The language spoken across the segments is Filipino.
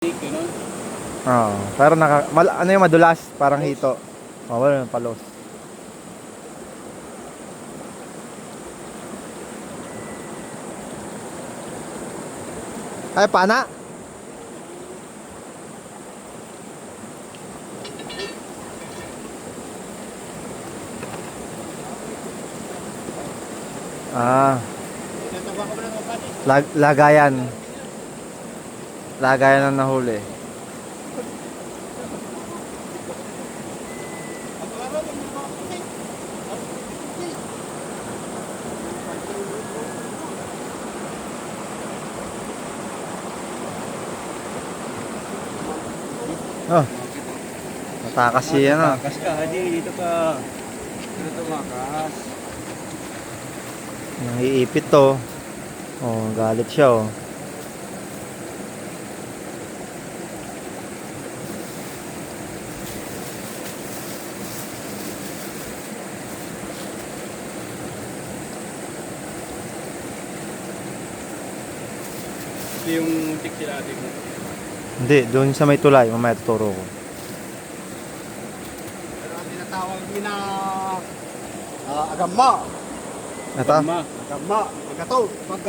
Ganun. Oo. Pero ano yung madulas? Parang hito. Oh, wala yung palos. Ay, pana. Ah, lagayan. Lagayan ang nahuli. Oh, natakas siya na. Takas ka, hindi dito ka. Dito tumakas. Nangiipit to. Oh, galit siya oh. Ito yung tiksi natin. Hindi, doon sa may tulay, mamaya tuturo ko. Pero ang tinatawag nila agama. Ito? Agama, agatol. Pag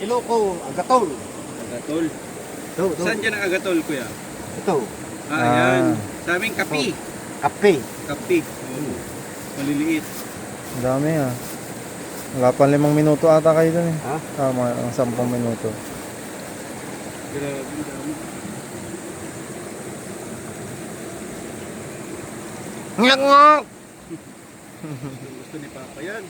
Iloco, agatol. Agatol. Ito. Saan dyan ang agatol, kuya? Ito, Yan. Sa aming kapi. kape. Kapi. Oo. Maliliit. Ang dami ah. Wala pang 5 minuto ata kayo dun eh. Ha? Tama, ang 10 minuto. Grabe, ang dami. Ngak ngak! Gusto ni Papa yan.